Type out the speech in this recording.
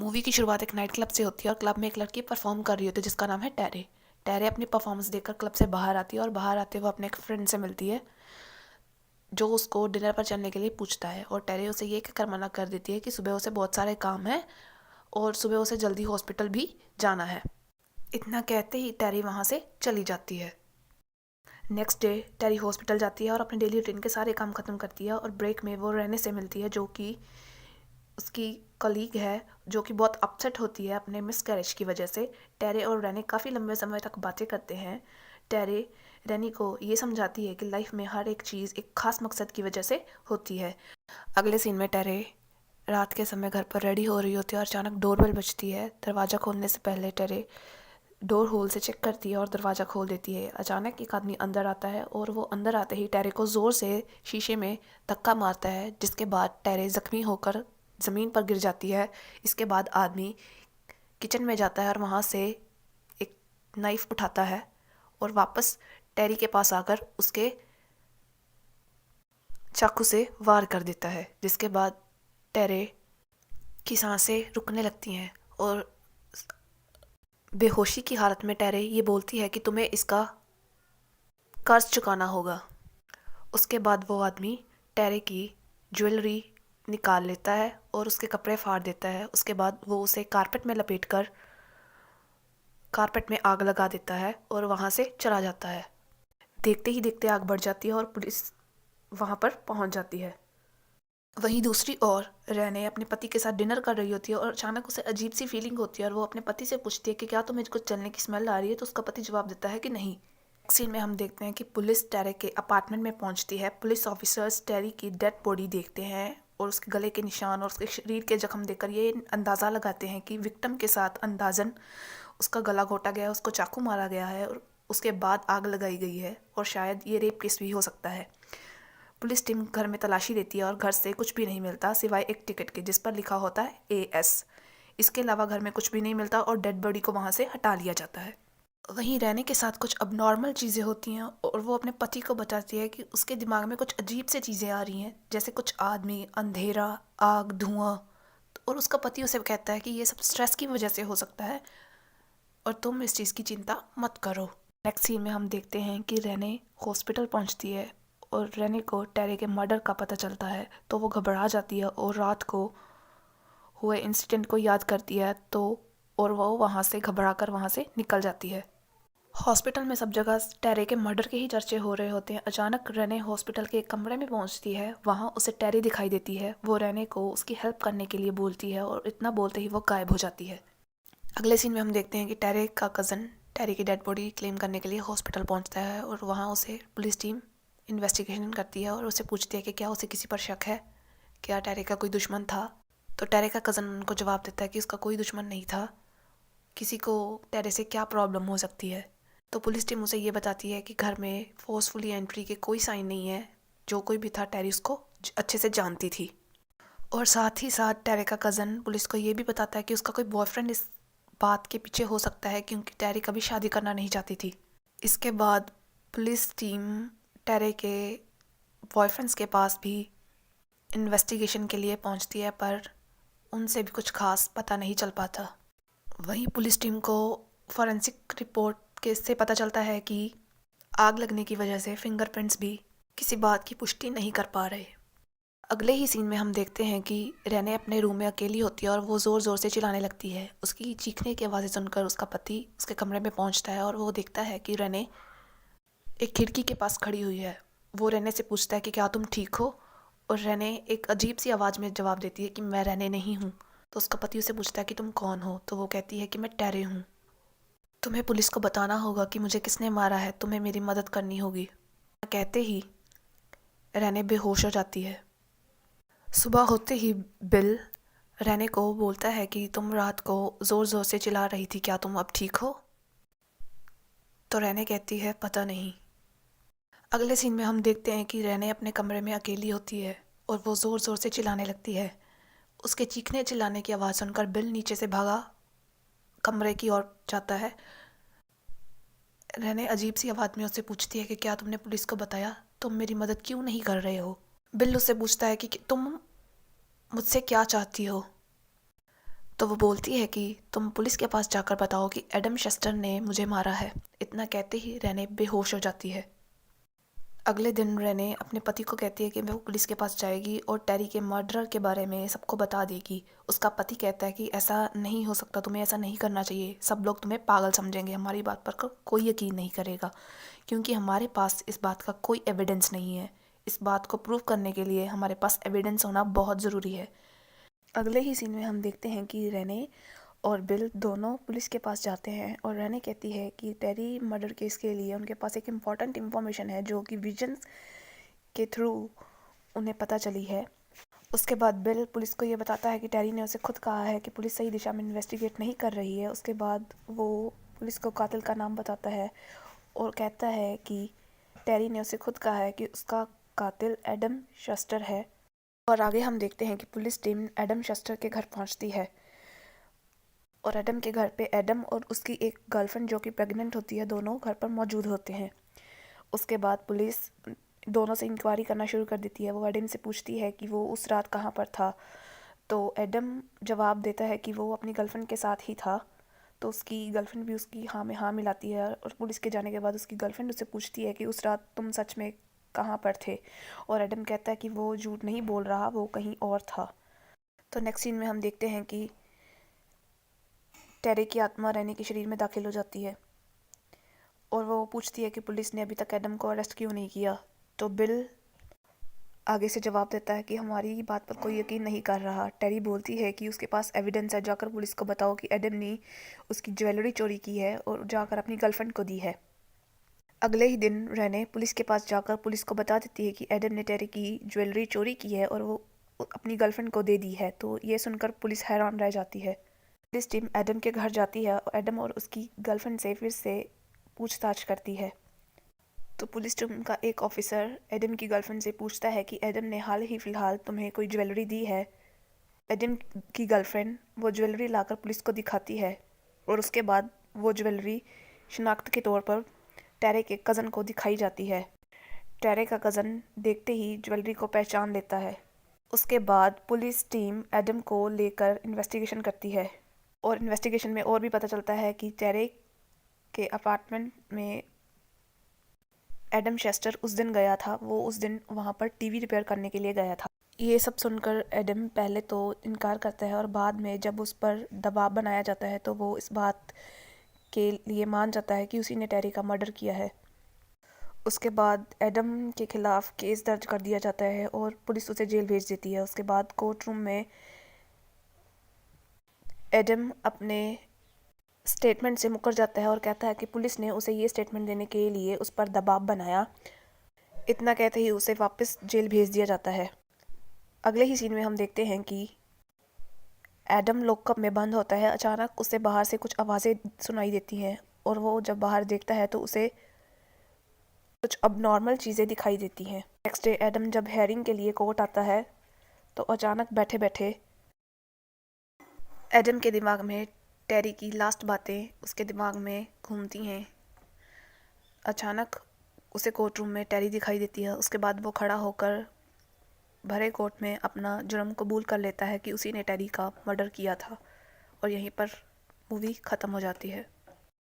Movie की शुरुआत एक नाइट क्लब से होती है और क्लब में एक लड़की परफॉर्म कर रही होती है जिसका नाम है टेरे। टेरे अपनी परफॉर्मेंस देखकर क्लब से बाहर आती है और बाहर आते वो अपने एक फ्रेंड से मिलती है जो उसको डिनर पर चलने के लिए पूछता है। और टेरे उसे ये कहकर मना कर देती है कि सुबह उसे बहुत सारे काम हैं और सुबह उसे जल्दी हॉस्पिटल भी जाना है। इतना कहते ही टेरी वहाँ से चली जाती है। नेक्स्ट डे टेरी हॉस्पिटल जाती है और अपने डेली रूटीन के सारे काम ख़त्म करती है और ब्रेक में वो रहने से मिलती है जो कि उसकी कलीग है, जो कि बहुत अपसेट होती है अपने मिसकैरेज की वजह से। टेरे और रैनी काफ़ी लंबे समय तक बातें करते हैं। टेरे रैनी को ये समझाती है कि लाइफ में हर एक चीज़ एक खास मकसद की वजह से होती है। अगले सीन में टेरे रात के समय घर पर रेडी हो रही होती है और अचानक डोरबेल बजती है। दरवाज़ा खोलने से पहले टेरे डोर होल से चेक करती है और दरवाज़ा खोल देती है। अचानक एक आदमी अंदर आता है और वो अंदर आते ही टेरे को ज़ोर से शीशे में धक्का मारता है, जिसके बाद टेरे ज़ख्मी होकर ज़मीन पर गिर जाती है। इसके बाद आदमी किचन में जाता है और वहाँ से एक नाइफ़ उठाता है और वापस टेरी के पास आकर उसके चाकू से वार कर देता है, जिसके बाद टेरे की सांसें रुकने लगती हैं और बेहोशी की हालत में टेरे ये बोलती है कि तुम्हें इसका कर्ज चुकाना होगा। उसके बाद वो आदमी टेरे की ज्वेलरी निकाल लेता है और उसके कपड़े फाड़ देता है। उसके बाद वो उसे कारपेट में लपेटकर कारपेट में आग लगा देता है और वहाँ से चला जाता है। देखते ही देखते आग बढ़ जाती है और पुलिस वहाँ पर पहुँच जाती है। वहीं दूसरी ओर रैने अपने पति के साथ डिनर कर रही होती है और अचानक उसे अजीब सी फीलिंग होती है और वो अपने पति से पूछती है कि क्या तुम्हें कुछ जलने की स्मेल आ रही है, तो उसका पति जवाब देता है कि नहीं। सीन में हम देखते हैं कि पुलिस टेरे के अपार्टमेंट में पहुंचती है। पुलिस ऑफिसर्स टेरी की डेड बॉडी देखते हैं और उसके गले के निशान और उसके शरीर के जख्म देखकर ये अंदाज़ा लगाते हैं कि विक्टिम के साथ अंदाजन उसका गला घोटा गया है, उसको चाकू मारा गया है और उसके बाद आग लगाई गई है और शायद ये रेप केस भी हो सकता है। पुलिस टीम घर में तलाशी देती है और घर से कुछ भी नहीं मिलता सिवाय एक टिकट के जिस पर लिखा होता है AS। इसके अलावा घर में कुछ भी नहीं मिलता और डेड बॉडी को वहाँ से हटा लिया जाता है। वहीं रहने के साथ कुछ अबनॉर्मल चीज़ें होती हैं और वो अपने पति को बताती है कि उसके दिमाग में कुछ अजीब से चीज़ें आ रही हैं, जैसे कुछ आदमी, अंधेरा, आग, धुआं। और उसका पति उसे कहता है कि ये सब स्ट्रेस की वजह से हो सकता है और तुम इस चीज़ की चिंता मत करो। नेक्स्ट सीन में हम देखते हैं कि रेने हॉस्पिटल पहुंचती है और रेने को टेरे के मर्डर का पता चलता है, तो वो घबरा जाती है और रात को हुए इंसिडेंट को याद करती है और वो वहाँ से घबरा कर वहाँ से निकल जाती है। हॉस्पिटल में सब जगह टेरे के मर्डर के ही चर्चे हो रहे होते हैं। अचानक रेने हॉस्पिटल के एक कमरे में पहुंचती है। वहाँ उसे टेरी दिखाई देती है। वो रेने को उसकी हेल्प करने के लिए बोलती है और इतना बोलते ही वो गायब हो जाती है। अगले सीन में हम देखते हैं कि टेरे का कज़न टेरी की डेड बॉडी क्लेम करने के लिए हॉस्पिटल पहुंचता है और वहाँ उसे पुलिस टीम इन्वेस्टिगेशन करती है और उसे पूछती है कि क्या उसे किसी पर शक है, क्या टेरे का कोई दुश्मन था। तो टेरे का कज़न उनको जवाब देता है कि उसका कोई दुश्मन नहीं था, किसी को टेरे से क्या प्रॉब्लम हो सकती है। तो पुलिस टीम उसे ये बताती है कि घर में फोर्सफुली एंट्री के कोई साइन नहीं है, जो कोई भी था टेरी उसको अच्छे से जानती थी। और साथ ही साथ टेरे का कज़न पुलिस को ये भी बताता है कि उसका कोई बॉयफ्रेंड इस बात के पीछे हो सकता है क्योंकि टेरी कभी शादी करना नहीं चाहती थी। इसके बाद पुलिस टीम टेरे के बॉयफ्रेंड्स के पास भी इन्वेस्टिगेशन के लिए पहुंचती है, पर उनसे भी कुछ खास पता नहीं चल पाता। वहीं पुलिस टीम को फॉरेंसिक रिपोर्ट के से पता चलता है कि आग लगने की वजह से फिंगरप्रिंट्स भी किसी बात की पुष्टि नहीं कर पा रहे। अगले ही सीन में हम देखते हैं कि रेने अपने रूम में अकेली होती है और वो ज़ोर ज़ोर से चिल्लाने लगती है। उसकी चीखने की आवाज़ें सुनकर उसका पति उसके कमरे में पहुंचता है और वो देखता है कि रेने एक खिड़की के पास खड़ी हुई है। वो रेने से पूछता है कि क्या तुम ठीक हो, और रेने एक अजीब सी आवाज़ में जवाब देती है कि मैं रेने नहीं हूँ। तो उसका पति उसे पूछता है कि तुम कौन हो, तो वो कहती है कि मैं टेरे हूँ। तुम्हें पुलिस को बताना होगा कि मुझे किसने मारा है, तुम्हें मेरी मदद करनी होगी। कहते ही रेने बेहोश हो जाती है। सुबह होते ही बिल रेने को बोलता है कि तुम रात को ज़ोर ज़ोर से चिल्ला रही थी, क्या तुम अब ठीक हो? तो रेने कहती है पता नहीं। अगले सीन में हम देखते हैं कि रेने अपने कमरे में अकेली होती है और वो ज़ोर ज़ोर से चिल्लाने लगती है। उसके चीखने चिल्लाने की आवाज़ सुनकर बिल नीचे से भागा कमरे की ओर जाता है। रेने अजीब सी आवाज़ में उससे पूछती है कि क्या तुमने पुलिस को बताया, तुम मेरी मदद क्यों नहीं कर रहे हो? बिल उससे पूछता है कि तुम मुझसे क्या चाहती हो? तो वो बोलती है कि तुम पुलिस के पास जाकर बताओ कि एडम शेस्टर ने मुझे मारा है। इतना कहते ही रेने बेहोश हो जाती है। अगले दिन रेने अपने पति को कहती है कि वो पुलिस के पास जाएगी और टेरी के मर्डर के बारे में सबको बता देगी। उसका पति कहता है कि ऐसा नहीं हो सकता, तुम्हें ऐसा नहीं करना चाहिए, सब लोग तुम्हें पागल समझेंगे, हमारी बात पर कोई यकीन नहीं करेगा, क्योंकि हमारे पास इस बात का कोई एविडेंस नहीं है। इस बात को प्रूव करने के लिए हमारे पास एविडेंस होना बहुत ज़रूरी है। अगले ही सीन में हम देखते हैं कि रेने और बिल दोनों पुलिस के पास जाते हैं और रेने कहती है कि टेरी मर्डर केस के लिए उनके पास एक इम्पॉर्टेंट इन्फॉर्मेशन है जो कि विजन्स के थ्रू उन्हें पता चली है। उसके बाद बिल पुलिस को ये बताता है कि टेरी ने उसे खुद कहा है कि पुलिस सही दिशा में इन्वेस्टिगेट नहीं कर रही है। उसके बाद वो पुलिस को कातिल का नाम बताता है और कहता है कि टेरी ने उसे खुद कहा है कि उसका कातिल एडम शेस्टर है। और आगे हम देखते हैं कि पुलिस टीम एडम शेस्टर के घर पहुंचती है और एडम के घर पे एडम और उसकी एक गर्लफ्रेंड जो कि प्रेग्नेंट होती है, दोनों घर पर मौजूद होते हैं। उसके बाद पुलिस दोनों से इंक्वायरी करना शुरू कर देती है। वो एडम से पूछती है कि वो उस रात कहाँ पर था, तो एडम जवाब देता है कि वो अपनी गर्लफ्रेंड के साथ ही था। तो उसकी गर्लफ्रेंड भी उसकी हाँ में हाँ मिलाती है और पुलिस के जाने के बाद उसकी गर्लफ्रेंड उससे पूछती है कि उस रात तुम सच में कहाँ पर थे, और एडम कहता है कि वो झूठ नहीं बोल रहा, वो कहीं और था। तो नेक्स्ट सीन में हम देखते हैं कि टेरी की आत्मा रेने के शरीर में दाखिल हो जाती है और वो पूछती है कि पुलिस ने अभी तक एडम को अरेस्ट क्यों नहीं किया। तो बिल आगे से जवाब देता है कि हमारी बात पर कोई यकीन नहीं कर रहा। टेरी बोलती है कि उसके पास एविडेंस है, जाकर पुलिस को बताओ कि एडम ने उसकी ज्वेलरी चोरी की है और जाकर अपनी गर्लफ्रेंड को दी है। अगले ही दिन रेने पुलिस के पास जाकर पुलिस को बता देती है कि एडम ने टेरी की ज्वेलरी चोरी की है और वो अपनी गर्लफ्रेंड को दे दी है। तो ये सुनकर पुलिस हैरान रह जाती है। पुलिस टीम एडम के घर जाती है और एडम और उसकी गर्लफ्रेंड से फिर से पूछताछ करती है। तो पुलिस टीम का एक ऑफिसर एडम की गर्लफ्रेंड से पूछता है कि एडम ने हाल ही फ़िलहाल तुम्हें कोई ज्वेलरी दी है। एडम की गर्लफ्रेंड वो ज्वेलरी लाकर पुलिस को दिखाती है और उसके बाद वो ज्वेलरी शनाख्त के तौर पर टेरे के कज़न को दिखाई जाती है। टेरे का कज़न देखते ही ज्वेलरी को पहचान लेता है। उसके बाद पुलिस टीम एडम को लेकर इन्वेस्टिगेशन करती है और इन्वेस्टिगेशन में और भी पता चलता है कि टेरे के अपार्टमेंट में एडम शेस्टर उस दिन गया था। वो उस दिन वहाँ पर टीवी रिपेयर करने के लिए गया था। ये सब सुनकर एडम पहले तो इनकार करता है और बाद में जब उस पर दबाव बनाया जाता है तो वो इस बात के लिए मान जाता है कि उसी ने टेरी का मर्डर किया है। उसके बाद एडम के खिलाफ केस दर्ज कर दिया जाता है और पुलिस उसे जेल भेज देती है। उसके बाद कोर्ट रूम में एडम अपने स्टेटमेंट से मुकर जाता है और कहता है कि पुलिस ने उसे ये स्टेटमेंट देने के लिए उस पर दबाव बनाया। इतना कहते ही उसे वापस जेल भेज दिया जाता है। अगले ही सीन में हम देखते हैं कि एडम लॉकअप में बंद होता है। अचानक उसे बाहर से कुछ आवाज़ें सुनाई देती हैं और वो जब बाहर देखता है तो उसे कुछ अबनॉर्मल चीज़ें दिखाई देती हैं। नेक्स्ट डे एडम जब हेयरिंग के लिए कोर्ट आता है तो अचानक बैठे बैठे एडम के दिमाग में टेरी की लास्ट बातें उसके दिमाग में घूमती हैं। अचानक उसे कोर्ट रूम में टेरी दिखाई देती है। उसके बाद वो खड़ा होकर भरे कोर्ट में अपना जुर्म कबूल कर लेता है कि उसी ने टेरी का मर्डर किया था और यहीं पर मूवी ख़त्म हो जाती है।